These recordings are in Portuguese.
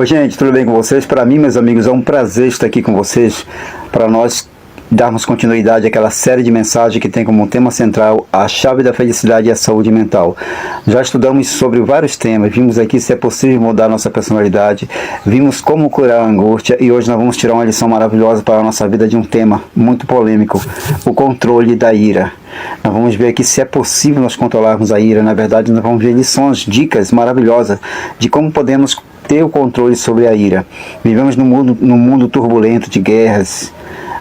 Oi, gente, tudo bem com vocês? Para mim, meus amigos, é um prazer estar aqui com vocês para nós darmos continuidade àquela série de mensagens que tem como tema central a chave da felicidade e a saúde mental. Já estudamos sobre vários temas, vimos aqui se é possível mudar nossa personalidade, vimos como curar a angústia e hoje nós vamos tirar uma lição maravilhosa para a nossa vida de um tema muito polêmico, o controle da ira. Nós vamos ver aqui se é possível nós controlarmos a ira. Na verdade, nós vamos ver lições, dicas maravilhosas de como podemos ter o controle sobre a ira. Vivemos num mundo turbulento de guerras,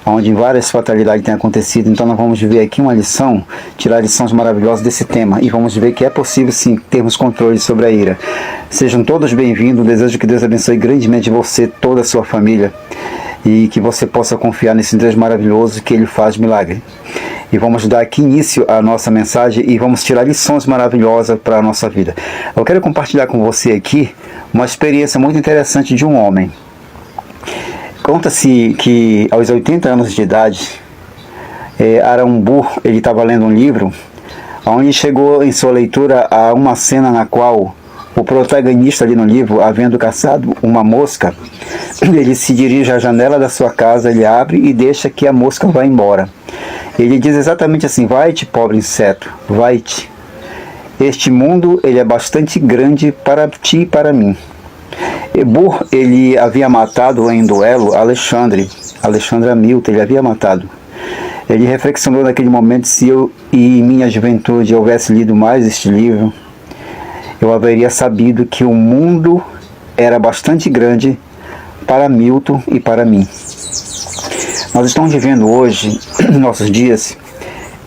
onde várias fatalidades têm acontecido. Então nós vamos ver aqui uma lição, tirar lições maravilhosas desse tema, e vamos ver que é possível sim termos controle sobre a ira. Sejam todos bem-vindos, desejo que Deus abençoe grandemente você, toda a sua família, e que você possa confiar nesse Deus maravilhoso que Ele faz milagre. E vamos dar aqui início à nossa mensagem e vamos tirar lições maravilhosas para a nossa vida. Eu quero compartilhar com você aqui uma experiência muito interessante de um homem. Conta-se que aos 80 anos de idade, Aaron Burr, ele estava lendo um livro, onde chegou em sua leitura a uma cena na qual o protagonista ali no livro, havendo caçado uma mosca, ele se dirige à janela da sua casa, ele abre e deixa que a mosca vá embora. Ele diz exatamente assim: vai-te, pobre inseto, vai-te. Este mundo ele é bastante grande para ti e para mim. Burr, ele havia matado em duelo Alexandre Hamilton, ele havia matado. Ele reflexionou naquele momento: se eu em minha juventude houvesse lido mais este livro, eu haveria sabido que o mundo era bastante grande para Milton e para mim. Nós estamos vivendo hoje, nos nossos dias,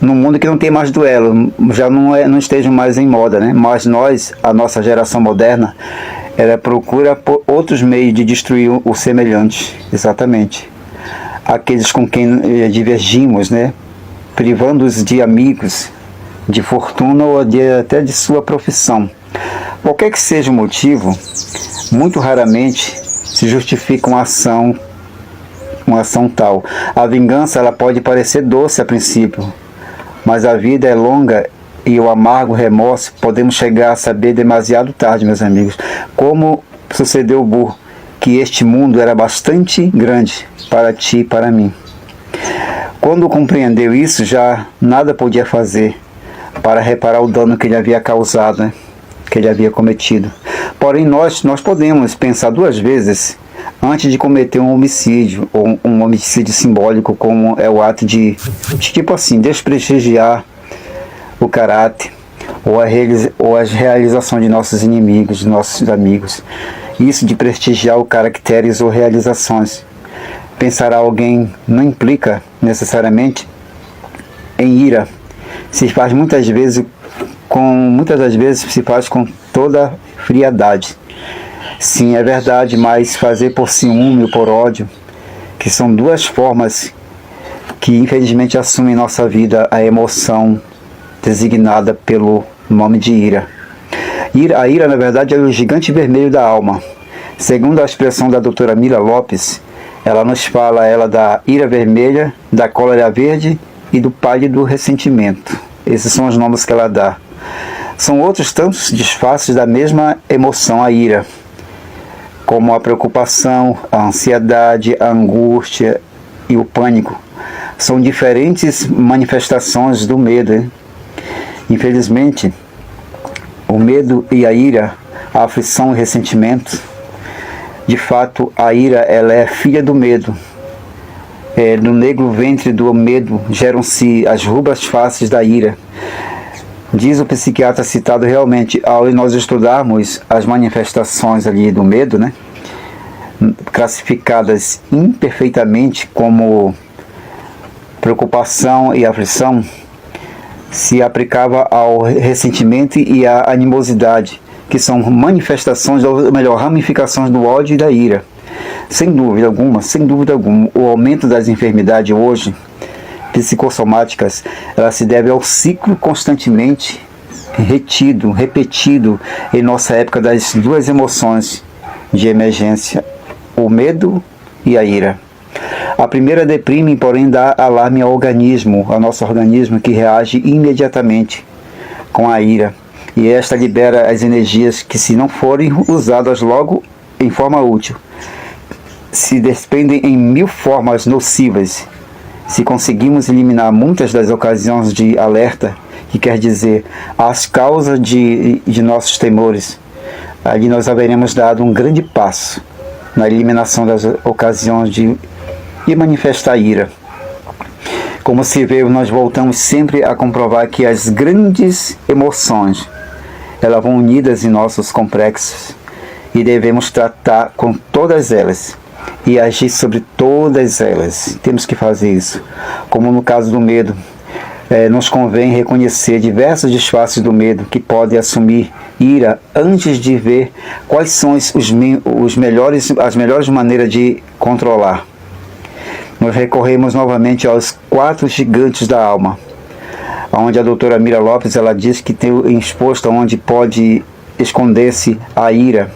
num mundo que não tem mais duelo, já não estejam mais em moda, né? Mas nós, a nossa geração moderna, ela procura por outros meios de destruir o semelhante, exatamente. Aqueles com quem divergimos, né? Privando-os de amigos, de fortuna ou até de sua profissão. Qualquer que seja o motivo, muito raramente se justifica uma ação tal. A vingança ela pode parecer doce a princípio, mas a vida é longa e o amargo remorso podemos chegar a saber demasiado tarde, meus amigos, como sucedeu ao Burr, que este mundo era bastante grande para ti e para mim. Quando compreendeu isso, já nada podia fazer para reparar o dano que ele havia causado, né? Que ele havia cometido. Porém, nós podemos pensar duas vezes antes de cometer um homicídio, ou um homicídio simbólico, como é o ato de tipo assim, desprestigiar o caráter ou as realizações de nossos inimigos, de nossos amigos. Isso de prestigiar o caracteres ou realizações. Pensar alguém não implica necessariamente em ira. Muitas das vezes se faz com toda frialdade. Sim, é verdade, mas fazer por ciúme ou por ódio, que são duas formas que infelizmente assumem em nossa vida a emoção designada pelo nome de ira. A ira, na verdade, é o gigante vermelho da alma. Segundo a expressão da doutora Mila Lopes, ela nos fala da ira vermelha, da cólera verde e do pálido ressentimento. Esses são os nomes que ela dá. São outros tantos disfarces da mesma emoção, a ira, como a preocupação, a ansiedade, a angústia e o pânico. São diferentes manifestações do medo, hein? Infelizmente, o medo e a ira, a aflição e o ressentimento, de fato, a ira ela é filha do medo. No negro ventre do medo geram-se as rubras faces da ira. Diz o psiquiatra citado realmente, ao nós estudarmos as manifestações ali do medo, né, classificadas imperfeitamente como preocupação e aflição, se aplicava ao ressentimento e à animosidade, que são manifestações, ou melhor, ramificações do ódio e da ira. Sem dúvida alguma, o aumento das enfermidades hoje psicossomáticas, ela se deve ao ciclo constantemente repetido em nossa época das duas emoções de emergência, o medo e a ira. A primeira deprime, porém dá alarme ao nosso organismo, que reage imediatamente com a ira, e esta libera as energias que, se não forem usadas logo em forma útil, se desprendem em 1000 formas nocivas. Se conseguimos eliminar muitas das ocasiões de alerta, que quer dizer as causas de nossos temores, ali nós haveremos dado um grande passo na eliminação das ocasiões de manifestar ira. Como se vê, nós voltamos sempre a comprovar que as grandes emoções, elas vão unidas em nossos complexos e devemos tratar com todas elas e agir sobre todas elas. Temos que fazer isso. Como no caso do medo, nos convém reconhecer diversos disfarces do medo que podem assumir ira antes de ver quais são as melhores maneiras de controlar. Nós recorremos novamente aos 4 gigantes da alma, onde a doutora Mira Lopes ela diz que tem exposto onde pode esconder-se a ira.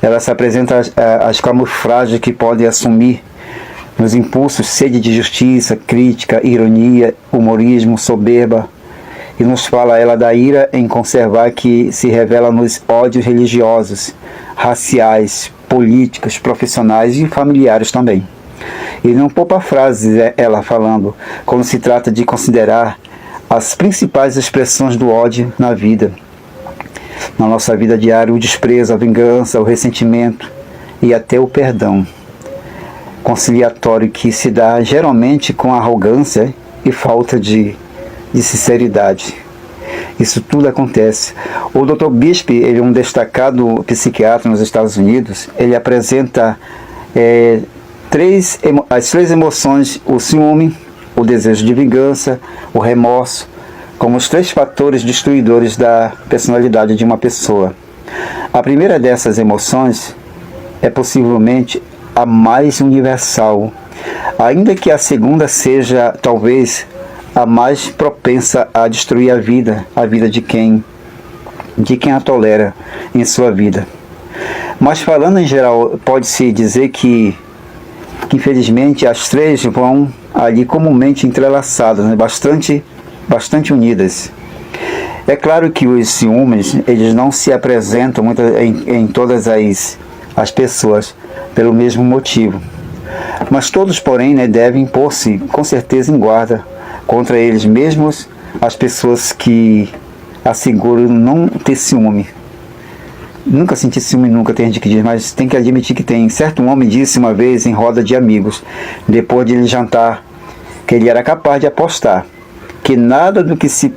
Ela se apresenta as camuflagens que podem assumir nos impulsos, sede de justiça, crítica, ironia, humorismo, soberba. E nos fala ela da ira em conservar que se revela nos ódios religiosos, raciais, políticos, profissionais e familiares também. E não poupa frases ela falando, quando se trata de considerar as principais expressões do ódio na vida. Na nossa vida diária, o desprezo, a vingança, o ressentimento e até o perdão conciliatório que se dá geralmente com arrogância e falta de sinceridade. Isso tudo acontece. O Dr. Bispe, ele é um destacado psiquiatra nos Estados Unidos. Ele apresenta as 3 emoções: o ciúme, o desejo de vingança, o remorso, como os 3 fatores destruidores da personalidade de uma pessoa. A primeira dessas emoções é possivelmente a mais universal, ainda que a segunda seja talvez a mais propensa a destruir a vida de quem a tolera em sua vida. Mas falando em geral, pode-se dizer que infelizmente as 3 vão ali comumente entrelaçadas, né? bastante unidas. É claro que os ciúmes, eles não se apresentam em todas as pessoas pelo mesmo motivo. Mas todos, porém, devem pôr-se com certeza em guarda contra eles mesmos, as pessoas que asseguram não ter ciúme. Nunca senti ciúme, nunca, tem gente que diz, mas tem que admitir que tem. Certo homem disse uma vez em roda de amigos, depois de ele jantar, que ele era capaz de apostar que nada do que se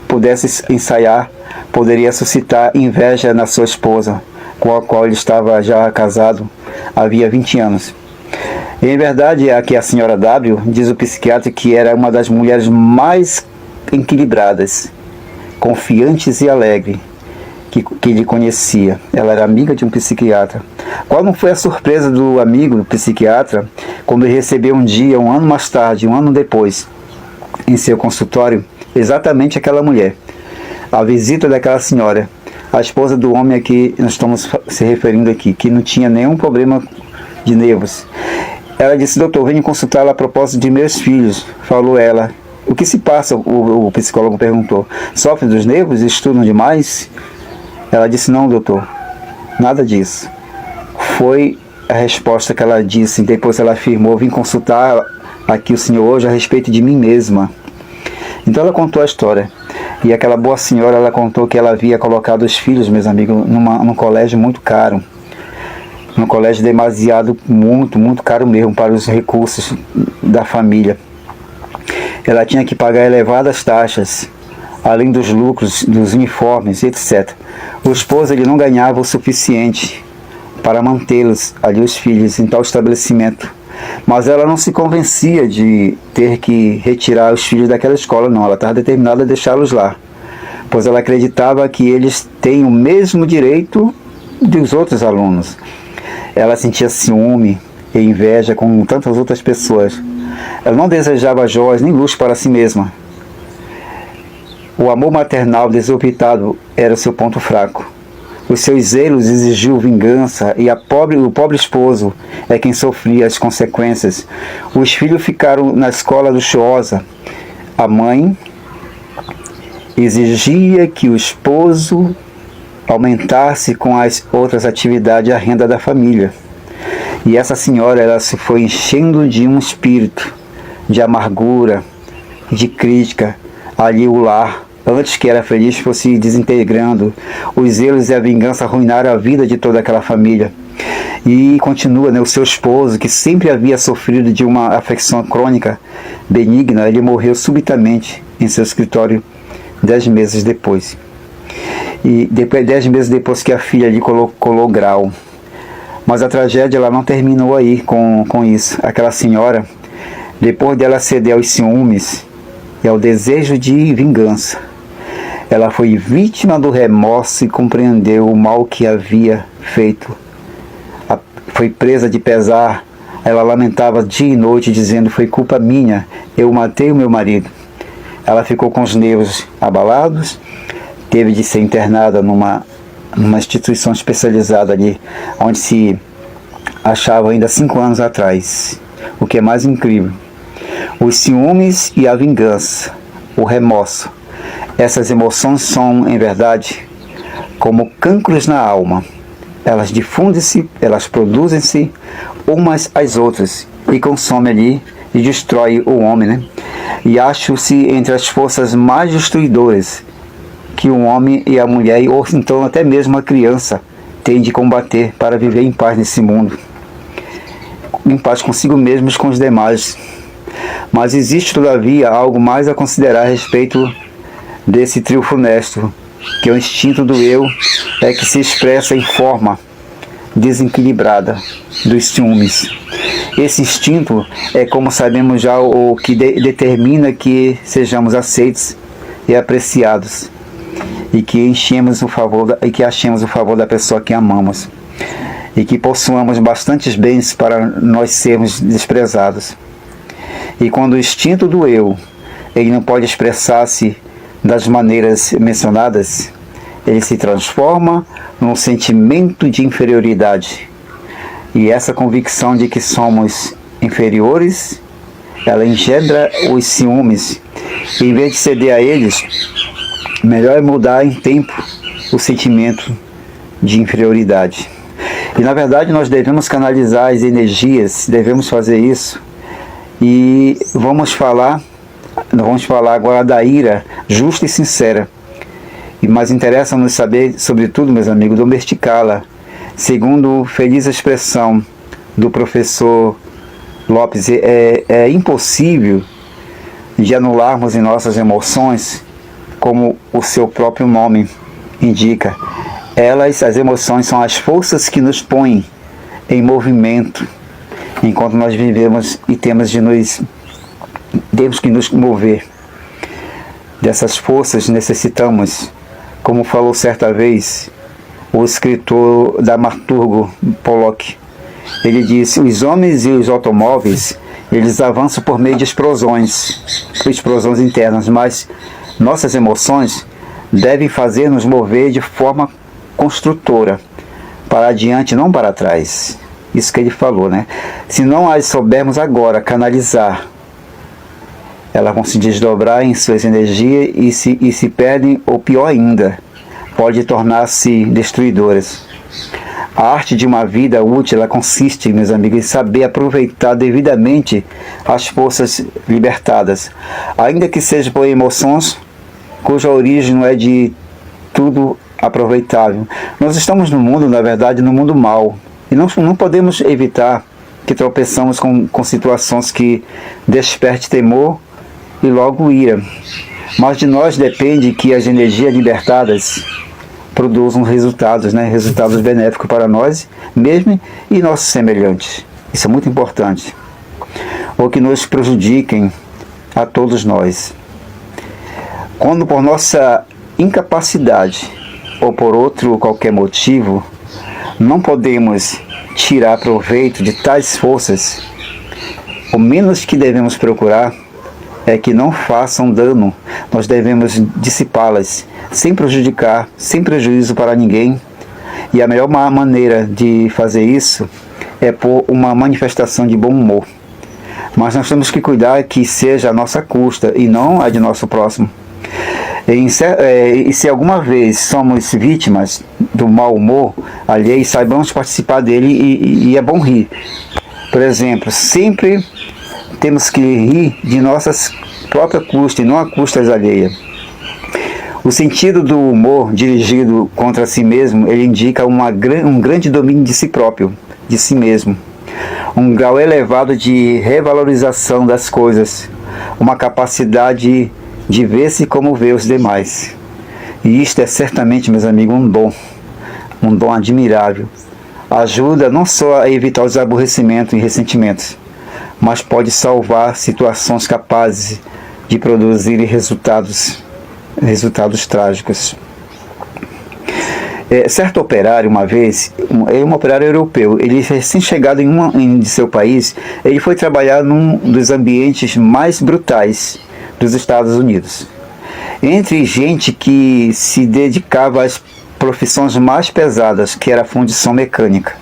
pudesse ensaiar poderia suscitar inveja na sua esposa, com a qual ele estava já casado havia 20 anos. E, em verdade, aqui a senhora W, diz o psiquiatra, que era uma das mulheres mais equilibradas, confiantes e alegres que ele conhecia. Ela era amiga de um psiquiatra. Qual não foi a surpresa do amigo do psiquiatra quando ele recebeu um dia, um ano mais tarde, um ano depois, em seu consultório, exatamente aquela mulher, a visita daquela senhora, a esposa do homem a que nós estamos se referindo aqui, que não tinha nenhum problema de nervos. Ela disse: doutor, venho consultá-la a propósito de meus filhos. Falou ela. O que se passa? O psicólogo perguntou. Sofrem dos nervos? Estudam demais? Ela disse: não, doutor, nada disso. Foi a resposta que ela disse. Depois ela afirmou: vim consultar aqui o senhor hoje a respeito de mim mesma. Então ela contou a história. E aquela boa senhora, ela contou que ela havia colocado os filhos, meus amigos, num colégio muito caro. Num colégio demasiado, muito caro mesmo para os recursos da família. Ela tinha que pagar elevadas taxas, além dos lucros, dos uniformes, etc. O esposo, ele não ganhava o suficiente para mantê-los ali, os filhos, em tal estabelecimento. Mas ela não se convencia de ter que retirar os filhos daquela escola, não. Ela estava determinada a deixá-los lá, pois ela acreditava que eles têm o mesmo direito dos outros alunos. Ela sentia ciúme e inveja com tantas outras pessoas. Ela não desejava joias nem luxo para si mesma. O amor maternal desorbitado era seu ponto fraco. Os seus zelos exigiam vingança e o pobre esposo é quem sofria as consequências. Os filhos ficaram na escola luxuosa. A mãe exigia que o esposo aumentasse com as outras atividades a renda da família. E essa senhora, ela se foi enchendo de um espírito de amargura, de crítica, ali o lar, antes que era feliz, fosse desintegrando. Os zelos e a vingança arruinaram a vida de toda aquela família. E continua, né, o seu esposo, que sempre havia sofrido de uma afecção crônica benigna, ele morreu subitamente em seu escritório 10 meses depois. E 10 meses depois que a filha lhe colou grau. Mas a tragédia, ela não terminou aí com isso. Aquela senhora, depois dela ceder aos ciúmes e ao desejo de vingança, ela foi vítima do remorso e compreendeu o mal que havia feito. Foi presa de pesar. Ela lamentava dia e noite, dizendo: foi culpa minha, eu matei o meu marido. Ela ficou com os nervos abalados, teve de ser internada numa instituição especializada ali, onde se achava ainda 5 anos atrás. O que é mais incrível, os ciúmes e a vingança, o remorso, essas emoções são, em verdade, como cancros na alma. Elas difundem-se, elas produzem-se umas às outras e consomem ali e destrói o homem, né? E acham-se entre as forças mais destruidoras que o homem e a mulher, ou então até mesmo a criança, têm de combater para viver em paz nesse mundo, em paz consigo mesmos e com os demais. Mas existe, todavia, algo mais a considerar a respeito desse trio funesto, que o instinto do eu é que se expressa em forma desequilibrada dos ciúmes. Esse instinto é, como sabemos já, o que determina que sejamos aceitos e apreciados, e que achemos o favor da pessoa que amamos, e que possuamos bastantes bens para nós sermos desprezados. E quando o instinto do eu, ele não pode expressar-se das maneiras mencionadas, ele se transforma num sentimento de inferioridade. E essa convicção de que somos inferiores, ela engendra os ciúmes. E em vez de ceder a eles, melhor é mudar em tempo o sentimento de inferioridade. E na verdade nós devemos canalizar as energias, devemos fazer isso. E vamos falar agora da ira justa e sincera. Mas interessa-nos saber, sobretudo, meus amigos, domesticá-la, segundo feliz expressão do professor Lopes. É impossível de anularmos em nossas emoções, como o seu próprio nome indica. As emoções, são as forças que nos põem em movimento, enquanto nós vivemos e temos que nos mover. Dessas forças necessitamos, como falou certa vez o escritor dramaturgo Pollock. Ele disse: os homens e os automóveis, eles avançam por meio de explosões internas, mas nossas emoções devem fazer-nos mover de forma construtora, para adiante, não para trás. Isso que ele falou, né? Se não as soubermos agora canalizar, elas vão se desdobrar em suas energias e se perdem, ou pior ainda, pode tornar-se destruidoras. A arte de uma vida útil, ela consiste, meus amigos, em saber aproveitar devidamente as forças libertadas, ainda que seja por emoções cuja origem não é de tudo aproveitável. Nós estamos no mundo, na verdade, no mundo mau, e não podemos evitar que tropeçamos com situações que despertem temor e logo ira. Mas de nós depende que as energias libertadas produzam resultados, resultados benéficos para nós mesmos e nossos semelhantes. Isso é muito importante. Ou que nos prejudiquem a todos nós. Quando por nossa incapacidade ou por outro qualquer motivo não podemos tirar proveito de tais forças, o menos que devemos procurar é que não façam dano. Nós devemos dissipá-las, sem prejudicar, sem prejuízo para ninguém. E a melhor maneira de fazer isso é por uma manifestação de bom humor. Mas nós temos que cuidar que seja a nossa custa e não a de nosso próximo. E se alguma vez somos vítimas do mau humor alheio, saibamos participar dele e é bom rir. Por exemplo, sempre temos que rir de nossas próprias custas e não a custas alheias. O sentido do humor dirigido contra si mesmo, ele indica um grande domínio de si próprio, de si mesmo. Um grau elevado de revalorização das coisas, uma capacidade de ver-se como vê os demais. E isto é certamente, meus amigos, um dom admirável. Ajuda não só a evitar os aborrecimentos e ressentimentos, mas pode salvar situações capazes de produzir resultados trágicos. Certo operário, uma vez, um operário europeu, ele recém-chegado em seu país, ele foi trabalhar num dos ambientes mais brutais dos Estados Unidos, entre gente que se dedicava às profissões mais pesadas, que era a fundição mecânica.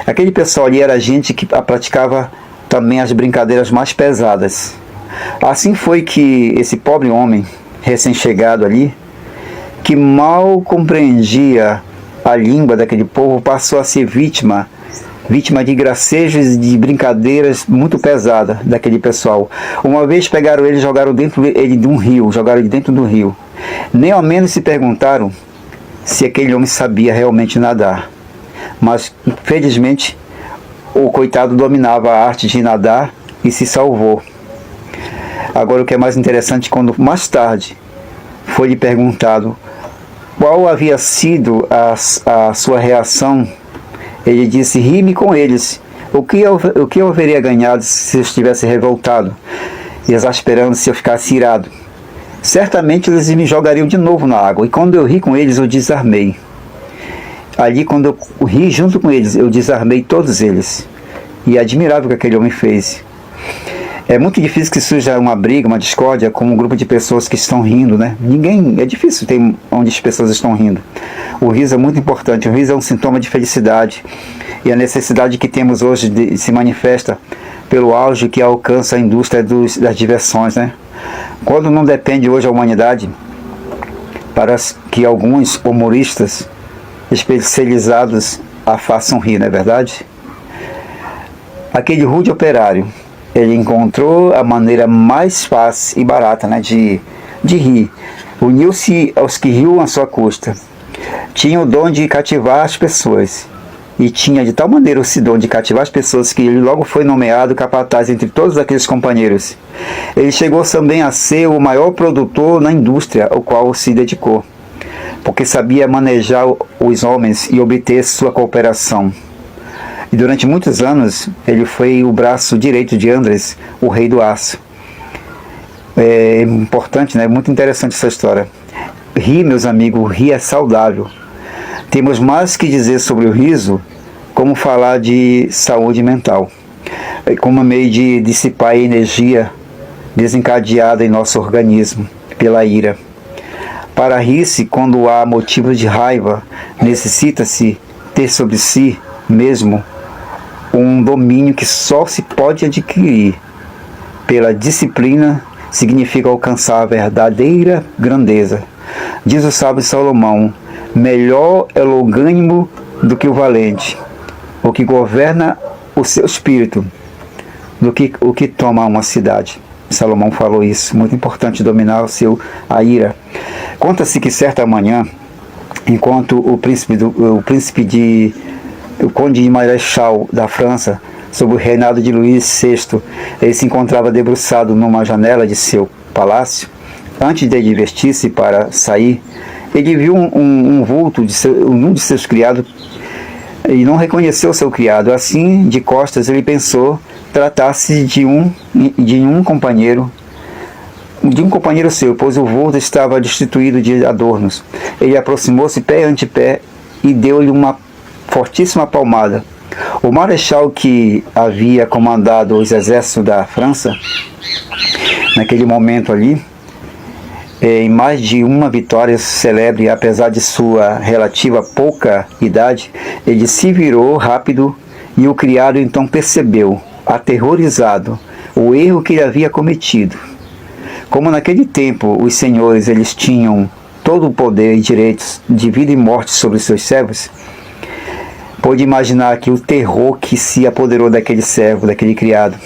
Aquele pessoal ali era gente que praticava também as brincadeiras mais pesadas. Assim foi que esse pobre homem, recém-chegado ali, que mal compreendia a língua daquele povo, passou a ser vítima de gracejos e de brincadeiras muito pesadas daquele pessoal. Uma vez pegaram ele e jogaram ele de um rio, jogaram ele dentro do rio. Nem ao menos se perguntaram se aquele homem sabia realmente nadar. Mas, felizmente, o coitado dominava a arte de nadar e se salvou. Agora, o que é mais interessante, quando mais tarde foi lhe perguntado qual havia sido a sua reação, ele disse: ri-me com eles. O que eu haveria ganhado se eu estivesse revoltado, exasperando, se eu ficasse irado? Certamente eles me jogariam de novo na água, e quando eu ri com eles, eu desarmei. Ali, quando eu ri junto com eles, eu desarmei todos eles. E é admirável o que aquele homem fez. É muito difícil que surja uma briga, uma discórdia com um grupo de pessoas que estão rindo, né? É difícil ter onde as pessoas estão rindo. O riso é muito importante, o riso é um sintoma de felicidade. E a necessidade que temos hoje se manifesta pelo auge que alcança a indústria das diversões, né? Quando não depende hoje a humanidade para que alguns humoristas especializados a façam rir, não é verdade? Aquele rude operário, ele encontrou a maneira mais fácil e barata, né, de rir. Uniu-se aos que riam à sua custa. Tinha o dom de cativar as pessoas. E tinha de tal maneira esse dom de cativar as pessoas que ele logo foi nomeado capataz entre todos aqueles companheiros. Ele chegou também a ser o maior produtor na indústria ao qual se dedicou, porque sabia manejar os homens e obter sua cooperação. E durante muitos anos, ele foi o braço direito de Andrés, o rei do aço. É importante, né? Muito interessante essa história. Rir, meus amigos, rir é saudável. Temos mais que dizer sobre o riso, como falar de saúde mental, como meio de dissipar a energia desencadeada em nosso organismo pela ira. Para rir-se, quando há motivo de raiva, necessita-se ter sobre si mesmo um domínio que só se pode adquirir pela disciplina, significa alcançar a verdadeira grandeza. Diz o sábio Salomão: melhor é o longânimo do que o valente, o que governa o seu espírito, do que o que toma uma cidade. Salomão falou isso, muito importante dominar a ira. Conta-se que certa manhã, enquanto o conde de Marechal da França, sob o reinado de Luís VI, ele se encontrava debruçado numa janela de seu palácio. Antes de ele vestir-se para sair, ele viu um vulto um de seus criados e não reconheceu seu criado. Assim, de costas, ele pensou tratar-se de um companheiro seu, pois o vulto estava destituído de adornos. Ele aproximou-se pé ante pé e deu-lhe uma fortíssima palmada. O marechal, que havia comandado os exércitos da França naquele momento ali, em mais de uma vitória celebre, apesar de sua relativa pouca idade, ele se virou rápido e o criado então percebeu, aterrorizado, o erro que ele havia cometido. Como naquele tempo os senhores eles tinham todo o poder e direitos de vida e morte sobre os seus servos, pôde imaginar aqui o terror que se apoderou daquele servo, daquele criado.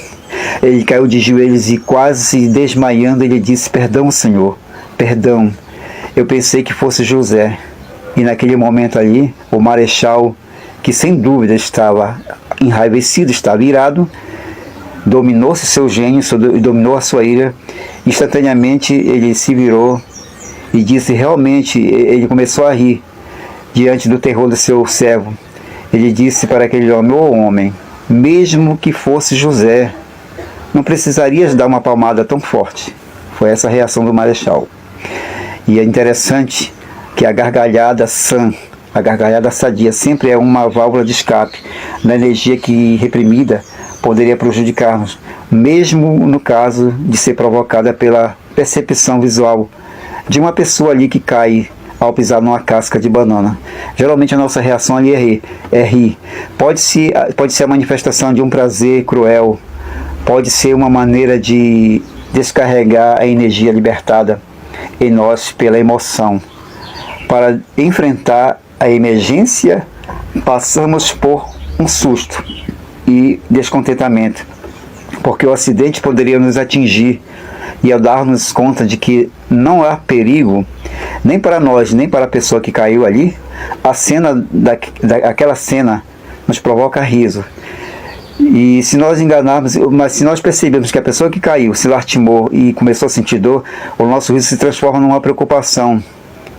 Ele caiu de joelhos e quase desmaiando, ele disse: perdão, Senhor, perdão, eu pensei que fosse José. E naquele momento ali, o marechal, que sem dúvida estava enraivecido, estava irado, dominou-se seu gênio, dominou a sua ira. Instantaneamente ele se virou e disse, realmente, ele começou a rir diante do terror do seu servo. Ele disse para aquele homem: ô homem, mesmo que fosse José, não precisarias dar uma palmada tão forte. Foi essa a reação do marechal. E é interessante que a gargalhada sã, a gargalhada sadia, sempre é uma válvula de escape da energia que, reprimida, poderia prejudicar-nos, mesmo no caso de ser provocada pela percepção visual de uma pessoa ali que cai ao pisar numa casca de banana. Geralmente a nossa reação ali é rir. Pode ser a manifestação de um prazer cruel, pode ser uma maneira de descarregar a energia libertada em nós pela emoção. Para enfrentar a emergência, passamos por um susto e descontentamento, porque o acidente poderia nos atingir, e ao darmos conta de que não há perigo, nem para nós, nem para a pessoa que caiu ali, a cena aquela cena nos provoca riso. E se nós enganarmos, mas se nós percebemos que a pessoa que caiu se lastimou e começou a sentir dor, o nosso riso se transforma numa preocupação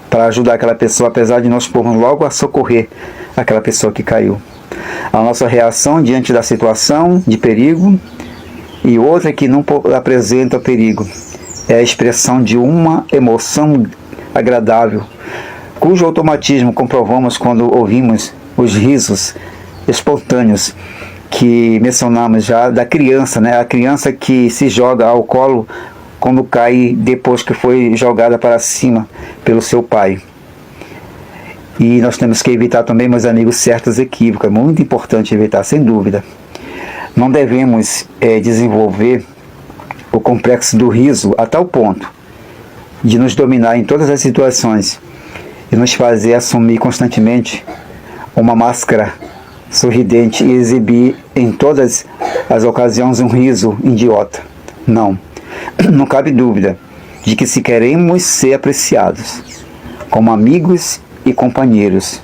para ajudar aquela pessoa, apesar de nós pormos logo a socorrer aquela pessoa que caiu. A nossa reação diante da situação de perigo e outra que não apresenta perigo é a expressão de uma emoção agradável, cujo automatismo comprovamos quando ouvimos os risos espontâneos que mencionamos já da criança, né? A criança que se joga ao colo quando cai depois que foi jogada para cima pelo seu pai. E nós temos que evitar também, meus amigos, certos equívocos. É muito importante evitar, sem dúvida. Não devemos desenvolver o complexo do riso a tal ponto de nos dominar em todas as situações e nos fazer assumir constantemente uma máscara sorridente e exibir em todas as ocasiões um riso idiota. Não. Não cabe dúvida de que, se queremos ser apreciados como amigos e companheiros,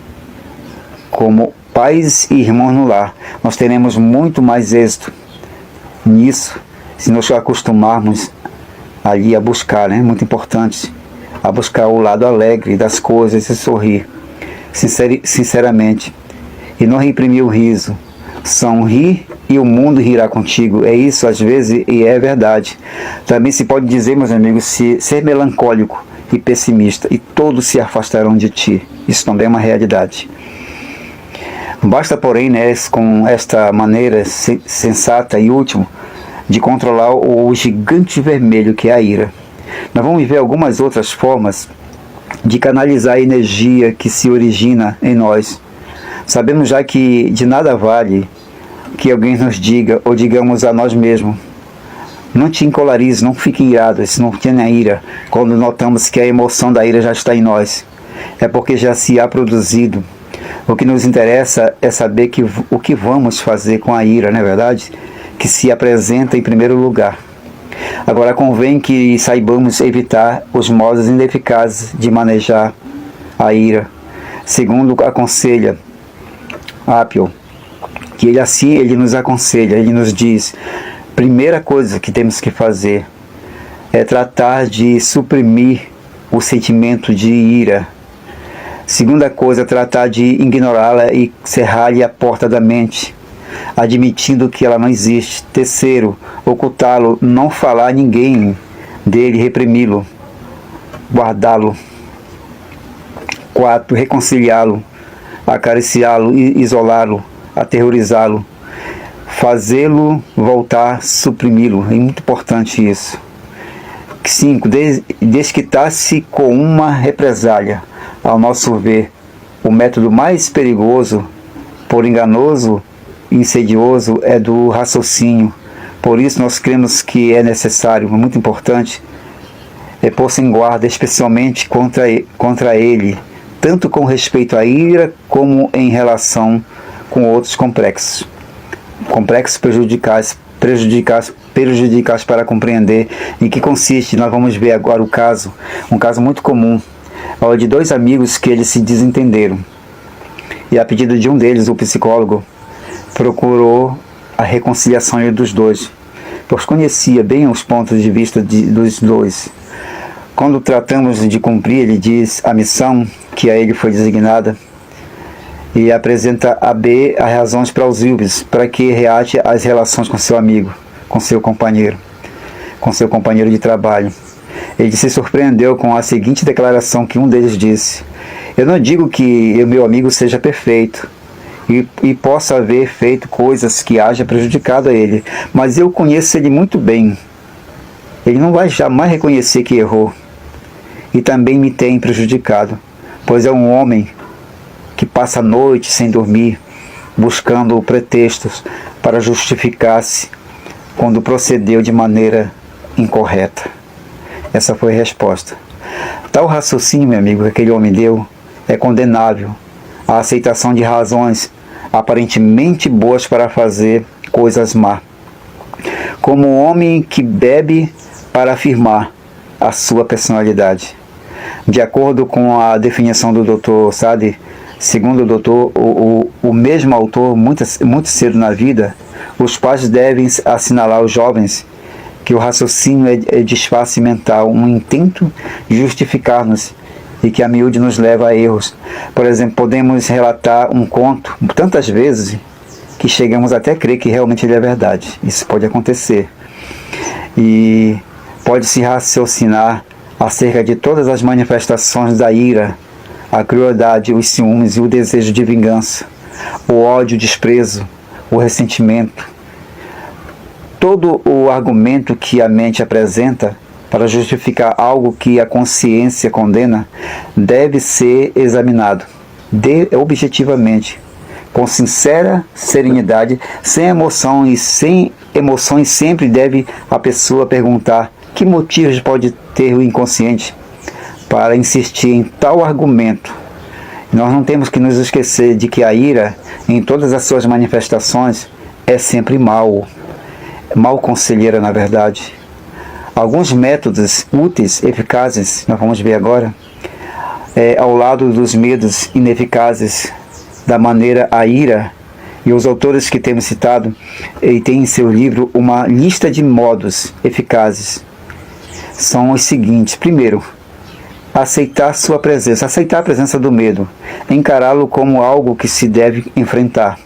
como pais e irmãos no lar, nós teremos muito mais êxito nisso se nos acostumarmos ali a buscar, né? Muito importante, a buscar o lado alegre das coisas e sorrir sinceramente e não reprimir o riso. São rir e o mundo rirá contigo. É isso às vezes, e é verdade. Também se pode dizer, meus amigos, ser melancólico e pessimista e todos se afastarão de ti. Isso também é uma realidade. Basta, porém, né, com esta maneira sensata e útil de controlar o gigante vermelho que é a ira. Nós vamos ver algumas outras formas de canalizar a energia que se origina em nós. Sabemos já que de nada vale que alguém nos diga, ou digamos a nós mesmos: não te encolarize, não fique irado, se não tenha ira, quando notamos que a emoção da ira já está em nós. É porque já se há produzido. O que nos interessa é saber o que vamos fazer com a ira, não é verdade? Que se apresenta em primeiro lugar. Agora convém que saibamos evitar os modos ineficazes de manejar a ira. Segundo aconselha Appiah, que ele nos aconselha, ele nos diz: primeira coisa que temos que fazer é tratar de suprimir o sentimento de ira. Segunda coisa, tratar de ignorá-la e cerrar-lhe a porta da mente, admitindo que ela não existe. Terceiro, ocultá-lo, não falar a ninguém dele, reprimi-lo, guardá-lo. Quarto, reconciliá-lo, acariciá-lo, isolá-lo, aterrorizá-lo, fazê-lo voltar, suprimi-lo. É muito importante isso. 5. Desquitar-se com uma represália. Ao nosso ver, o método mais perigoso, por enganoso e insidioso, é do raciocínio. Por isso nós cremos que é necessário, muito importante, pôr-se em guarda especialmente contra ele, tanto com respeito à ira como em relação com outros complexos prejudicais para compreender em que consiste. Nós vamos ver agora um caso muito comum, o de dois amigos que eles se desentenderam. E a pedido de um deles, o psicólogo procurou a reconciliação dos dois, pois conhecia bem os pontos de vista dos dois. Quando tratamos de cumprir, ele diz, a missão que a ele foi designada, e apresenta a B as razões plausíveis para que reate as relações com seu amigo, com seu companheiro de trabalho. Ele se surpreendeu com a seguinte declaração que um deles disse: eu não digo que o meu amigo seja perfeito e possa haver feito coisas que haja prejudicado a ele, mas eu conheço ele muito bem. Ele não vai jamais reconhecer que errou e também me tem prejudicado, pois é um homem que passa a noite sem dormir, buscando pretextos para justificar-se quando procedeu de maneira incorreta. Essa foi a resposta. Tal raciocínio, meu amigo, que aquele homem deu, é condenável. A aceitação de razões aparentemente boas para fazer coisas má. Como um homem que bebe para afirmar a sua personalidade. De acordo com a definição do Dr. Sade, segundo o doutor, o mesmo autor, muito cedo na vida, os pais devem assinalar aos jovens que o raciocínio é disfarce mental, um intento de justificar-nos e que a miúde nos leva a erros. Por exemplo, podemos relatar um conto tantas vezes que chegamos até a crer que realmente ele é verdade. Isso pode acontecer. E pode-se raciocinar acerca de todas as manifestações da ira, a crueldade, os ciúmes e o desejo de vingança, o ódio, o desprezo, o ressentimento. Todo o argumento que a mente apresenta para justificar algo que a consciência condena deve ser examinado objetivamente, com sincera serenidade, sem emoções sempre deve a pessoa perguntar que motivos pode ter o inconsciente para insistir em tal argumento. Nós não temos que nos esquecer de que a ira, em todas as suas manifestações, é sempre mal conselheira, na verdade. Alguns métodos úteis, eficazes, nós vamos ver agora, ao lado dos medos ineficazes da maneira a ira, e os autores que temos citado, ele tem em seu livro uma lista de modos eficazes. São os seguintes: primeiro, aceitar sua presença, aceitar a presença do medo, encará-lo como algo que se deve enfrentar.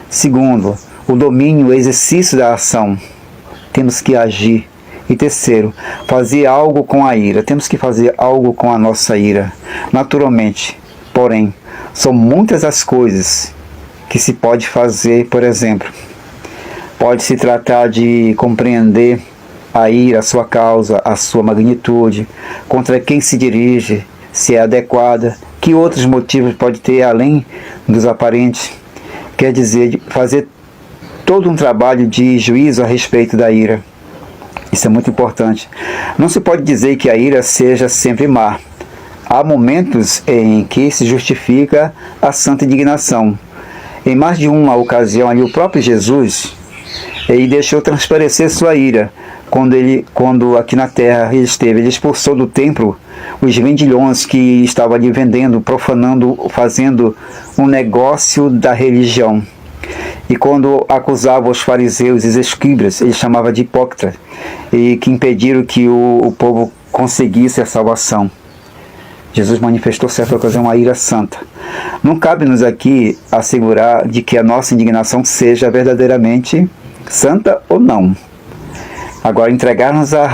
Segundo, o domínio, o exercício da ação, temos que agir. E terceiro, fazer algo com a ira, temos que fazer algo com a nossa ira. Naturalmente, porém, são muitas as coisas que se pode fazer. Por exemplo, pode se tratar de compreender a ira, a sua causa, a sua magnitude, contra quem se dirige, se é adequada, que outros motivos pode ter além dos aparentes. Quer dizer, fazer todo um trabalho de juízo a respeito da ira. Isso é muito importante. Não se pode dizer que a ira seja sempre má. Há momentos em que se justifica a santa indignação. Em mais de uma ocasião, ali, o próprio Jesus ele deixou transparecer sua ira. Quando aqui na terra ele expulsou do templo os vendilhões que estavam ali vendendo, profanando, fazendo um negócio da religião. E quando acusava os fariseus e os escribas, ele chamava de hipócritas, e que impediram que o povo conseguisse a salvação. Jesus manifestou certa ocasião uma ira santa. Não cabe-nos aqui assegurar de que a nossa indignação seja verdadeiramente santa ou não. Agora, entregar-nos à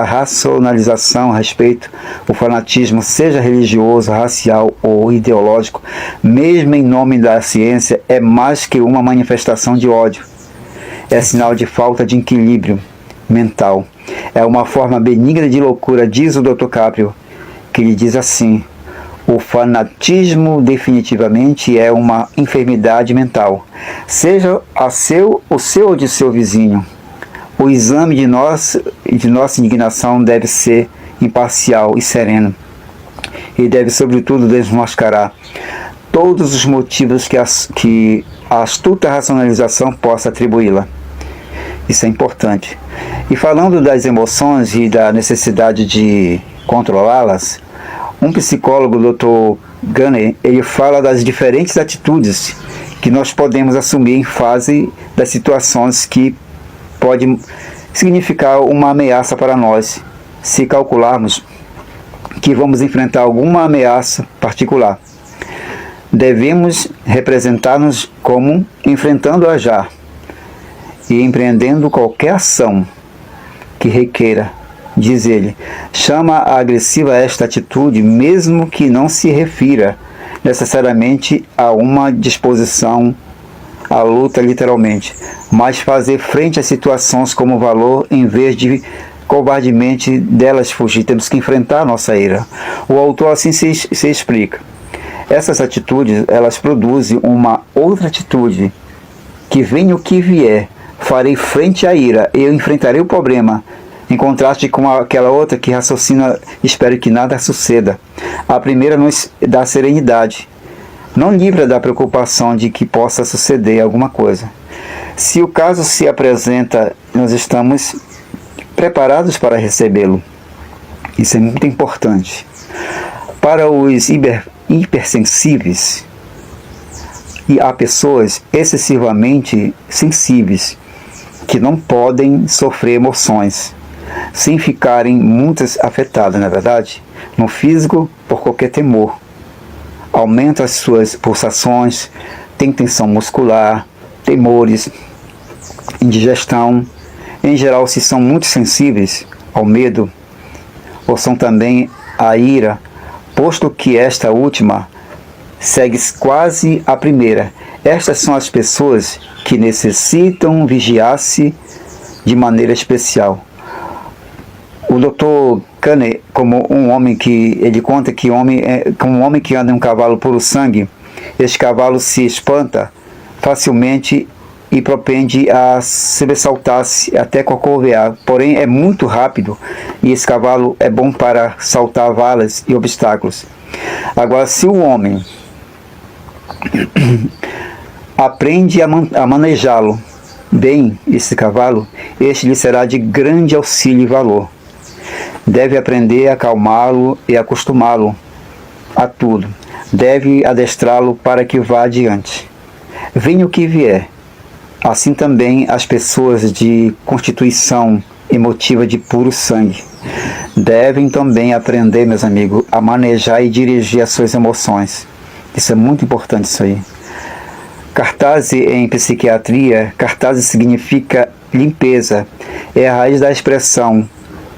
racionalização a respeito do fanatismo, seja religioso, racial ou ideológico, mesmo em nome da ciência, é mais que uma manifestação de ódio. É sinal de falta de equilíbrio mental. É uma forma benigna de loucura, diz o Dr. Caprio, que lhe diz assim: o fanatismo definitivamente é uma enfermidade mental, seja o seu ou de seu vizinho. O exame de nossa indignação deve ser imparcial e sereno, e deve sobretudo desmascarar todos os motivos que a astuta racionalização possa atribuí-la. Isso é importante. E falando das emoções e da necessidade de controlá-las, um psicólogo, o Dr. Gunner, ele fala das diferentes atitudes que nós podemos assumir em face das situações que podem significar uma ameaça para nós, se calcularmos que vamos enfrentar alguma ameaça particular. Devemos representar-nos como enfrentando-a já e empreendendo qualquer ação que requeira, diz ele. Chama a agressiva esta atitude, mesmo que não se refira necessariamente a uma disposição à luta literalmente, mas fazer frente às situações como valor em vez de covardemente delas fugir. Temos que enfrentar a nossa ira. O autor assim se explica. Essas atitudes, elas produzem uma outra atitude, que venha o que vier, farei frente à ira, eu enfrentarei o problema, em contraste com aquela outra que raciocina, espero que nada suceda. A primeira nos dá serenidade, não livra da preocupação de que possa suceder alguma coisa. Se o caso se apresenta, nós estamos preparados para recebê-lo. Isso é muito importante. Para os hipersensíveis, e há pessoas excessivamente sensíveis que não podem sofrer emoções sem ficarem muito afetadas, na verdade, no físico por qualquer temor. Aumenta as suas pulsações, tem tensão muscular, temores, indigestão. Em geral, se são muito sensíveis ao medo, ou são também à ira, posto que esta última segue quase a primeira. Estas são as pessoas que necessitam vigiar-se de maneira especial. O Dr. Gunner, como um homem que ele conta que como um homem que anda em um cavalo puro sangue, este cavalo se espanta facilmente e propende a sobressaltar-se até corcovear, porém é muito rápido e esse cavalo é bom para saltar valas e obstáculos. Agora, se o homem aprende a manejá-lo bem, esse cavalo, este lhe será de grande auxílio e valor. Deve aprender a acalmá-lo e acostumá-lo a tudo. Deve adestrá-lo para que vá adiante. Venha o que vier. Assim também as pessoas de constituição emotiva de puro sangue devem também aprender, meus amigos, a manejar e dirigir as suas emoções. Isso é muito importante, isso aí. Cartase em psiquiatria, cartase significa limpeza. É a raiz da expressão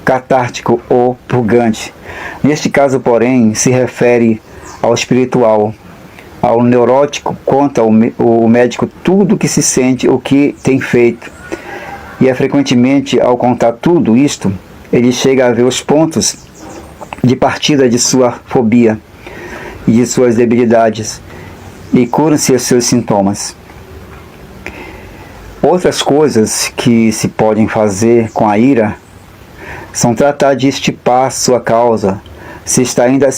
catártico ou purgante. Neste caso, porém, se refere ao espiritual. Ao neurótico, conta o médico tudo o que se sente, o que tem feito. E frequentemente, ao contar tudo isto, ele chega a ver os pontos de partida de sua fobia e de suas debilidades, e curam-se os seus sintomas. Outras coisas que se podem fazer com a ira são tratar de estipar sua causa, se esta ainda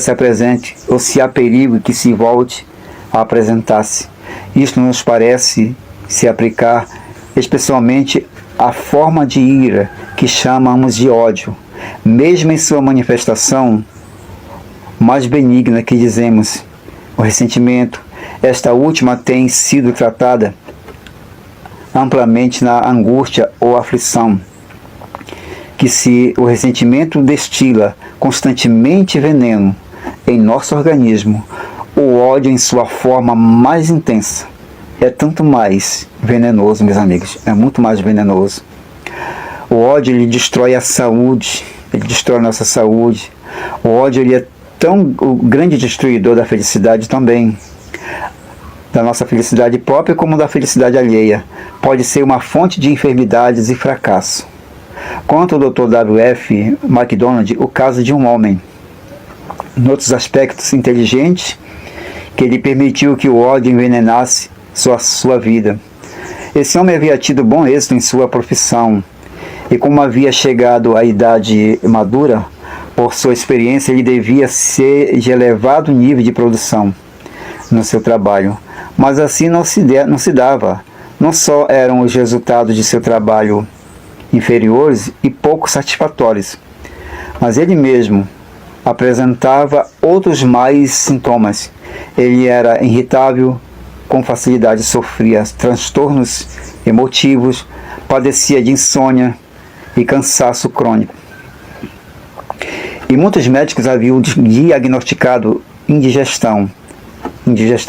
se apresente, ou se há perigo que se volte a apresentar-se. Isto nos parece se aplicar especialmente à forma de ira que chamamos de ódio, mesmo em sua manifestação mais benigna, que dizemos o ressentimento. Esta última tem sido tratada amplamente na angústia ou aflição, que se o ressentimento destila constantemente veneno em nosso organismo, o ódio em sua forma mais intensa é tanto mais venenoso, meus amigos, é muito mais venenoso. O ódio, ele destrói a saúde, ele destrói a nossa saúde. O ódio, ele é o grande destruidor da felicidade também, da nossa felicidade própria como da felicidade alheia. Pode ser uma fonte de enfermidades e fracasso. Conta o Dr. W.F. MacDonald o caso de um homem, em outros aspectos inteligente, que ele permitiu que o ódio envenenasse sua vida. Esse homem havia tido bom êxito em sua profissão, e como havia chegado à idade madura, Por sua experiência, ele devia ser de elevado nível de produção no seu trabalho, mas assim não se dava. Não só eram os resultados de seu trabalho inferiores e pouco satisfatórios, mas ele mesmo apresentava outros mais sintomas. Ele era irritável, com facilidade sofria transtornos emotivos, padecia de insônia e cansaço crônico. E muitos médicos haviam diagnosticado indigestão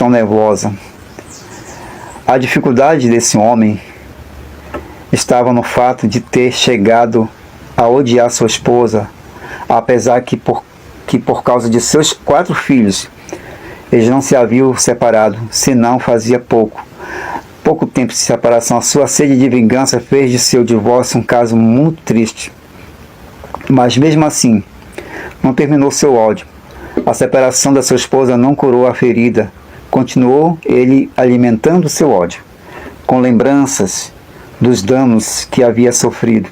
nervosa. A dificuldade desse homem estava no fato de ter chegado a odiar sua esposa, apesar que por causa de seus 4 filhos, eles não se haviam separado, senão fazia pouco tempo de separação. A sua sede de vingança fez de seu divórcio um caso muito triste. Mas mesmo assim, não terminou seu ódio. A separação da sua esposa não curou a ferida. Continuou ele alimentando seu ódio, com lembranças dos danos que havia sofrido,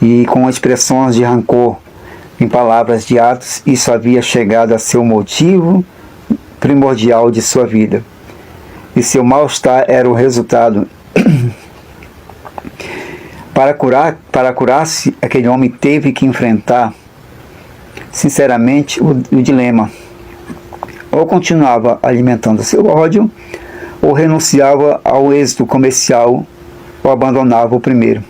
e com expressões de rancor em palavras de atos. Isso havia chegado a ser o motivo primordial de sua vida, e seu mal-estar era o resultado. Para curar-se, aquele homem teve que enfrentar sinceramente o dilema: ou continuava alimentando seu ódio, ou renunciava ao êxito comercial, ou abandonava o primeiro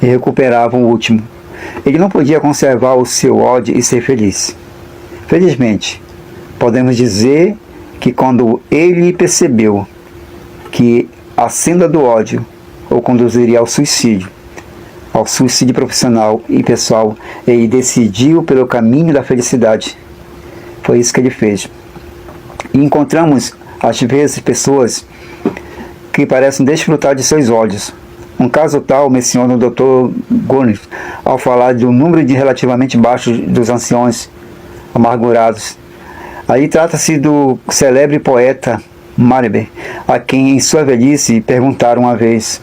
e recuperava o último. Ele não podia conservar o seu ódio e ser feliz. Felizmente, podemos dizer que quando ele percebeu que a senda do ódio o conduziria ao suicídio profissional e pessoal, ele decidiu pelo caminho da felicidade. Foi isso que ele fez. E encontramos, às vezes, pessoas que parecem desfrutar de seus ódios. Um caso tal menciona o Dr. Gurner ao falar de um número de relativamente baixo dos anciões amargurados. Aí trata-se do célebre poeta Malherbe, a quem em sua velhice perguntaram uma vez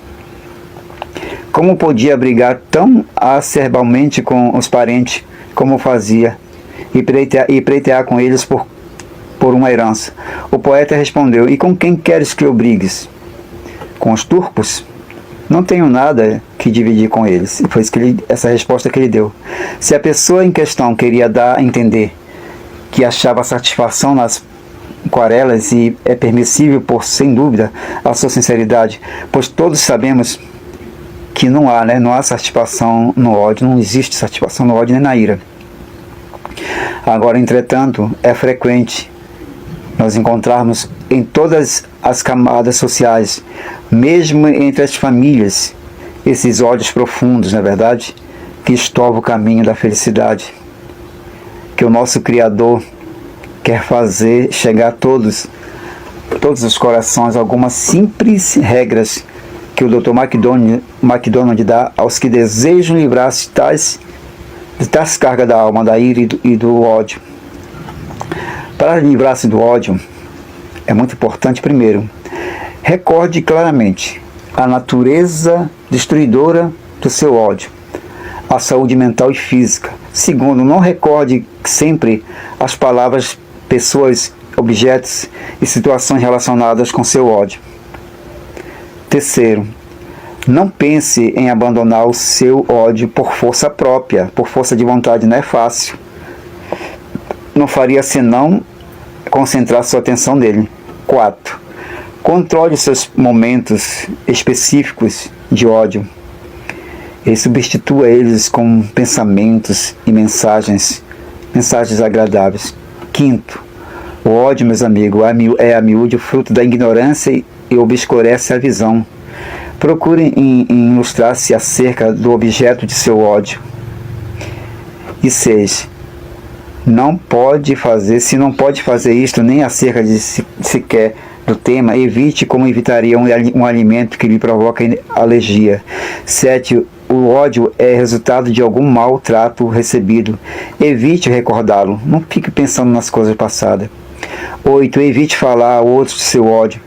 como podia brigar tão acerbalmente com os parentes como fazia e pleitear com eles por uma herança. O poeta respondeu: e com quem queres que eu brigues? Com os turcos? Não tenho nada que dividir com eles. E foi essa resposta que ele deu. Se a pessoa em questão queria dar a entender que achava satisfação nas quarelas, e é permissível por, sem dúvida, a sua sinceridade, pois todos sabemos que não há satisfação no ódio, não existe satisfação no ódio nem na ira. Agora, entretanto, é frequente nós encontrarmos em todas as camadas sociais, mesmo entre as famílias, esses ódios profundos, não é verdade? Que estorvam o caminho da felicidade, que o nosso Criador quer fazer chegar a todos os corações algumas simples regras que o Dr. MacDonald dá aos que desejam livrar-se de tais cargas da alma, da ira e do ódio. Para livrar-se do ódio, é muito importante, primeiro, recorde claramente a natureza destruidora do seu ódio, a saúde mental e física. Segundo, não recorde sempre as palavras, pessoas, objetos e situações relacionadas com seu ódio. Terceiro, não pense em abandonar o seu ódio por força própria, por força de vontade. Não é fácil. Não faria senão concentrar sua atenção nele. 4. Controle seus momentos específicos de ódio e substitua eles com pensamentos e mensagens agradáveis. 5. O ódio, meus amigos, é a miúde o fruto da ignorância e obscurece a visão. Procure ilustrar-se acerca do objeto de seu ódio. E 6. Se não pode fazer isto nem acerca de sequer do tema, evite como evitaria um alimento que lhe provoca alergia. 7. O ódio é resultado de algum mau trato recebido. Evite recordá-lo. Não fique pensando nas coisas passadas. 8. Evite falar a outros de seu ódio.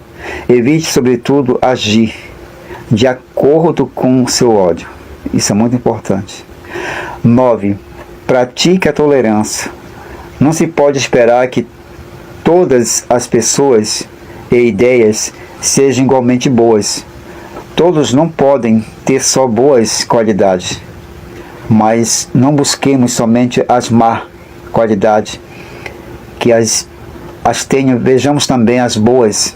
Evite, sobretudo, agir de acordo com o seu ódio. Isso é muito importante. 9. pratique a tolerância. Não se pode esperar que todas as pessoas e ideias sejam igualmente boas. Todos não podem ter só boas qualidades, mas não busquemos somente as má qualidades, que as tenham, vejamos também as boas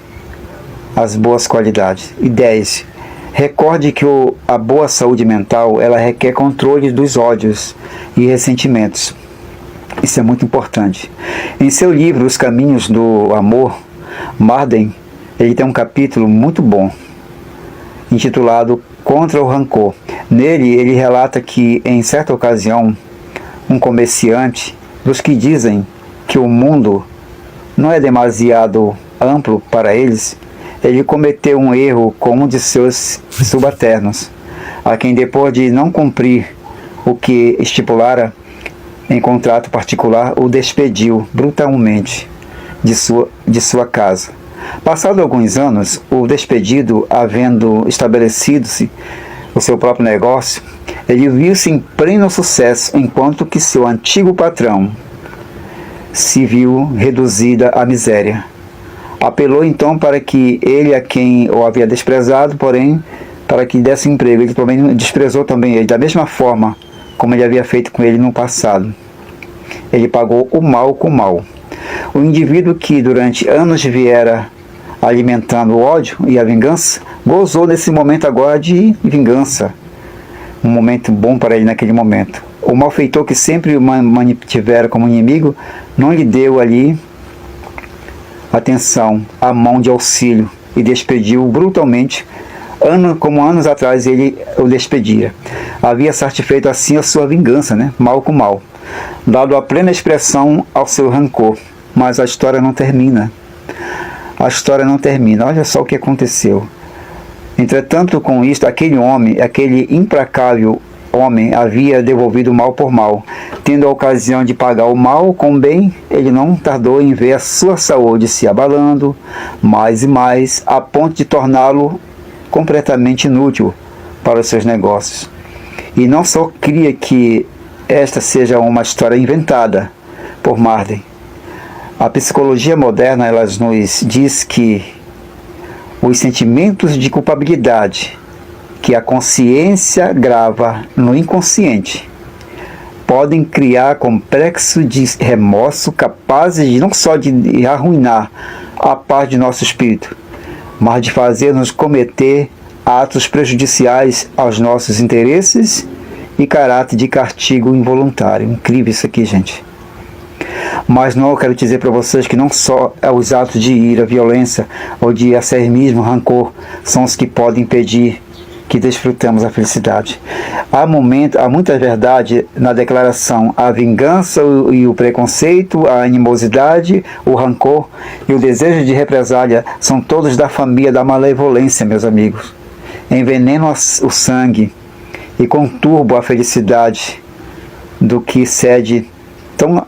qualidades. E 10. Recorde que a boa saúde mental, ela requer controle dos ódios e ressentimentos. Isso é muito importante. Em seu livro Os Caminhos do Amor, Marden, ele tem um capítulo muito bom, intitulado Contra o Rancor. Nele, ele relata que, em certa ocasião, um comerciante, dos que dizem que o mundo não é demasiado amplo para eles, ele cometeu um erro com um de seus subalternos, a quem, depois de não cumprir o que estipulara em contrato particular, o despediu brutalmente de sua casa. Passados alguns anos, o despedido, havendo estabelecido-se o seu próprio negócio, ele viu-se em pleno sucesso, enquanto que seu antigo patrão se viu reduzida à miséria. Apelou então para que ele, a quem o havia desprezado, porém, para que desse emprego. Ele também desprezou também ele, da mesma forma como ele havia feito com ele no passado. Ele pagou o mal com o mal. O indivíduo que durante anos viera alimentando o ódio e a vingança, gozou nesse momento agora de vingança. Um momento bom para ele naquele momento. O malfeitor que sempre o mantivera como inimigo, não lhe deu ali atenção, a mão de auxílio, e despediu brutalmente, como anos atrás ele o despedira. Havia satisfeito assim a sua vingança, mal com mal, dado a plena expressão ao seu rancor. Mas a história não termina. Olha só o que aconteceu. Entretanto, com isto, aquele implacável homem, havia devolvido mal por mal. Tendo a ocasião de pagar o mal com o bem, ele não tardou em ver a sua saúde se abalando mais e mais, a ponto de torná-lo completamente inútil para os seus negócios. E não só cria que esta seja uma história inventada por Marden. A psicologia moderna, ela nos diz que os sentimentos de culpabilidade que a consciência grava no inconsciente podem criar complexo de remorso capazes de não só de arruinar a paz de nosso espírito, mas de fazer-nos cometer atos prejudiciais aos nossos interesses e caráter de castigo involuntário. Incrível isso aqui, gente. Mas não, eu quero dizer para vocês que não só os atos de ira, violência ou de acermismo, rancor, são os que podem impedir que desfrutemos a felicidade. Há muita verdade na declaração. A vingança e o preconceito, a animosidade, o rancor e o desejo de represália são todos da família da malevolência, meus amigos. Envenenam o sangue e conturbam a felicidade do que cede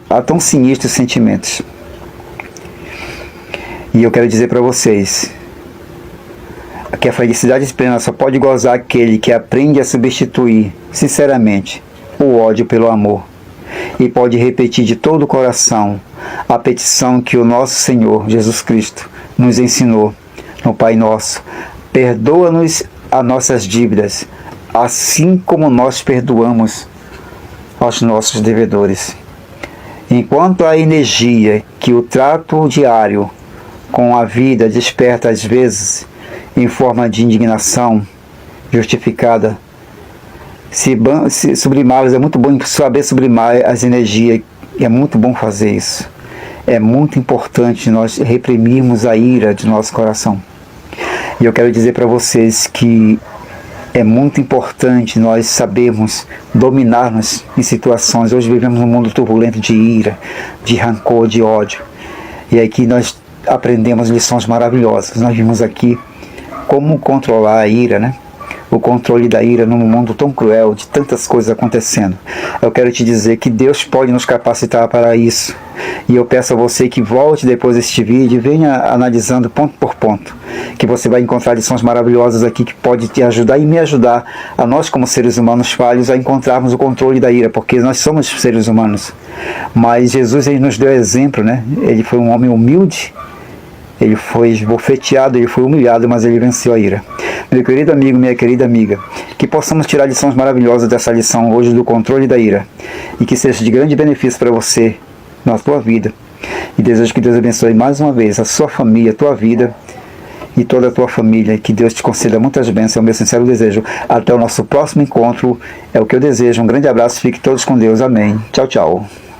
a tão sinistros sentimentos. E eu quero dizer para vocês que a felicidade plena só pode gozar aquele que aprende a substituir, sinceramente, o ódio pelo amor, e pode repetir de todo o coração a petição que o nosso Senhor Jesus Cristo nos ensinou no Pai Nosso: perdoa-nos as nossas dívidas, assim como nós perdoamos aos nossos devedores. Enquanto a energia que o trato diário com a vida desperta às vezes em forma de indignação justificada, se sublimá-las, é muito bom saber sublimar as energias, e é muito bom fazer isso. É muito importante nós reprimirmos a ira de nosso coração. E eu quero dizer para vocês que é muito importante nós sabermos dominar-nos em situações. Hoje vivemos num mundo turbulento de ira, de rancor, de ódio. E aqui nós aprendemos lições maravilhosas. Nós vimos aqui como controlar a ira, o controle da ira num mundo tão cruel, de tantas coisas acontecendo. Eu quero te dizer que Deus pode nos capacitar para isso. E eu peço a você que volte depois deste vídeo e venha analisando ponto por ponto, que você vai encontrar lições maravilhosas aqui que pode te ajudar e me ajudar a nós como seres humanos falhos a encontrarmos o controle da ira, porque nós somos seres humanos. Mas Jesus, ele nos deu exemplo, né? Ele foi um homem humilde, ele foi esbofeteado, ele foi humilhado, mas ele venceu a ira. Meu querido amigo, minha querida amiga, que possamos tirar lições maravilhosas dessa lição hoje do controle da ira, e que seja de grande benefício para você na tua vida. E desejo que Deus abençoe mais uma vez a sua família, a tua vida e toda a tua família. Que Deus te conceda muitas bênçãos, é o meu sincero desejo. Até o nosso próximo encontro, é o que eu desejo. Um grande abraço, fique todos com Deus. Amém. Tchau, tchau.